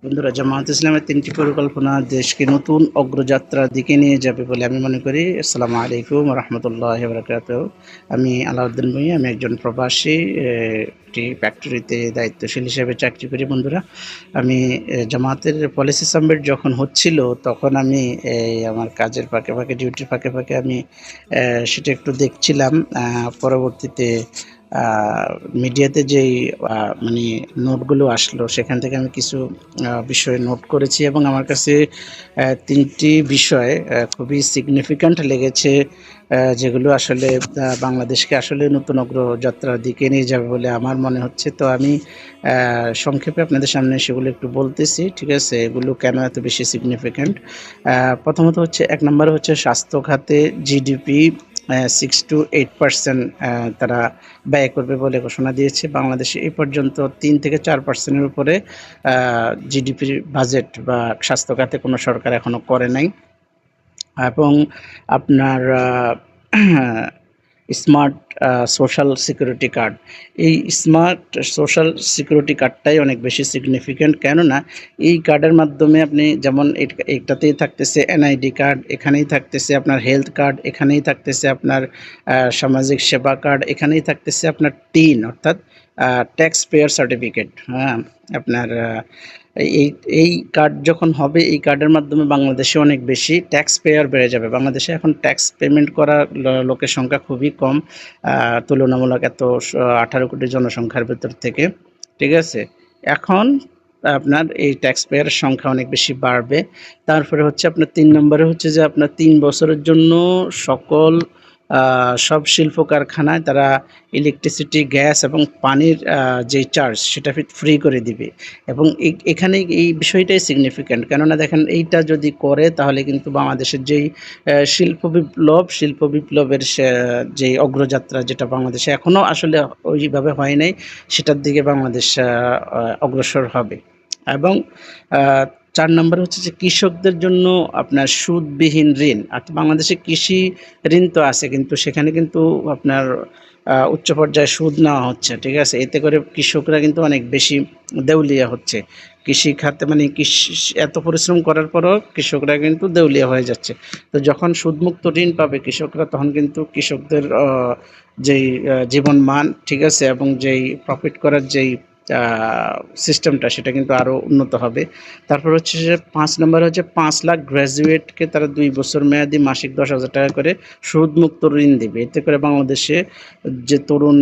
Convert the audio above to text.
বন্ধুরা, জামায়াত ইসলামের ৩টি পরিকল্পনা দেশকে নতুন অগ্রযাত্রার দিকে নিয়ে যাবে বলে আমি মনে করি। আসসালামু আলাইকুম ওয়া রাহমাতুল্লাহি ওয়া বারাকাতুহু। আমি আলাউদ্দিন ভূঁইয়া, আমি একজন প্রবাসী, একটি ফ্যাক্টরিতে দায়িত্বশীল হিসেবে চাকরি করি। বন্ধুরা, আমি জামায়াতের পলিসি সাবমিট যখন হচ্ছিল, তখন আমি আমার কাজের ফাঁকে ফাঁকে, ডিউটির ফাঁকে ফাঁকে আমি সেটা একটু দেখছিলাম। পরবর্তীতে মিডিয়াতে যেই মানে নোটগুলো আসলো, সেখান থেকে আমি কিছু বিষয় নোট করেছি এবং আমার কাছে ৩টি বিষয় খুবই সিগনিফিক্যান্ট লেগেছে, যেগুলো আসলে বাংলাদেশকে আসলে নতুন অগ্রযাত্রার দিকে নিয়ে যাবে বলে আমার মনে হচ্ছে। তো আমি সংক্ষেপে আপনাদের সামনে সেগুলো একটু বলতেছি, ঠিক আছে? এগুলো কেন এত বেশি সিগনিফিক্যান্ট? প্রথমত হচ্ছে, ১ নম্বরে হচ্ছে স্বাস্থ্য খাতে জিডিপি 6-8% তারা ব্যয় করবে বলে ঘোষণা দিয়েছে। বাংলাদেশে এই পর্যন্ত ৩-৪% উপরে জিডিপির বাজেট বা স্বাস্থ্য খাতে কোনো সরকার এখনো করে নাই। এবং আপনার স্মার্ট সোশ্যাল সিকিউরিটি কার্ড, এই স্মার্ট সোশ্যাল সিকিউরিটি কার্ডটাই অনেক বেশি সিগনিফিক্যান্ট। কেননা এই কার্ডের মাধ্যমে আপনি যেমন এইটাতেই থাকতেছে এনআইডি কার্ড, এখানেই থাকতেছে আপনার হেলথ কার্ড, এখানেই থাকতেছে আপনার সামাজিক সেবা কার্ড, এখানেই থাকতেছে আপনার টিন অর্থাৎ ট্যাক্স পেয়ার সার্টিফিকেট। হ্যাঁ, আপনার এই এই কার্ড যখন হবে, এই কার্ডের মাধ্যমে বাংলাদেশে অনেক বেশি ট্যাক্স পেয়ার বেড়ে যাবে। বাংলাদেশে এখন ট্যাক্স পেমেন্ট করা লোকের সংখ্যা খুবই কম, তুলনামূলক এত 18 কোটি জনসংখ্যার ভেতর থেকে, ঠিক আছে? এখন আপনার এই ট্যাক্স পেয়ারের সংখ্যা অনেক বেশি বাড়বে। তারপরে হচ্ছে আপনার ৩ নম্বরে হচ্ছে যে আপনার ৩ বছরের জন্য সকল সব শিল্প কারখানায় তারা ইলেকট্রিসিটি, গ্যাস এবং পানির যেই চার্জ সেটা ফ্রি করে দিবে। এবং এখানে এই বিষয়টাই সিগনিফিক্যান্ট। কেননা দেখেন, এইটা যদি করে তাহলে কিন্তু বাংলাদেশের যেই শিল্প বিপ্লবের যেই অগ্রযাত্রা, যেটা বাংলাদেশে এখনও আসলে ওইভাবে হয় নাই, সেটার দিকে বাংলাদেশ অগ্রসর হবে। এবং ৪ নম্বরে হচ্ছে যে কৃষকদের জন্য আপনার সুদবিহীন ঋণ। আর বাংলাদেশে কৃষি ঋণ তো আছে, কিন্তু সেখানে কিন্তু আপনার উচ্চ পর্যায়ে সুদ নেওয়া হচ্ছে, ঠিক আছে? এতে করে কৃষকরা কিন্তু অনেক বেশি দেউলিয়া হচ্ছে। কৃষি খাতে মানে এত পরিশ্রম করার পরও কৃষকরা কিন্তু দেউলিয়া হয়ে যাচ্ছে। তো যখন সুদমুক্ত ঋণ পাবে কৃষকরা, তখন কিন্তু কৃষকদের যেই জীবন মান, ঠিক আছে, এবং যেই প্রফিট করার যেই সিস্টেমটা, সেটা কিন্তু আরও উন্নত হবে। তারপর হচ্ছে যে ৫ নম্বরে হচ্ছে ৫ লাখ গ্র্যাজুয়েটকে তারা ২ বছর মেয়াদি মাসিক ১০,০০০ টাকা করে সুদমুক্ত ঋণ দেবে। এতে করে বাংলাদেশে যে তরুণ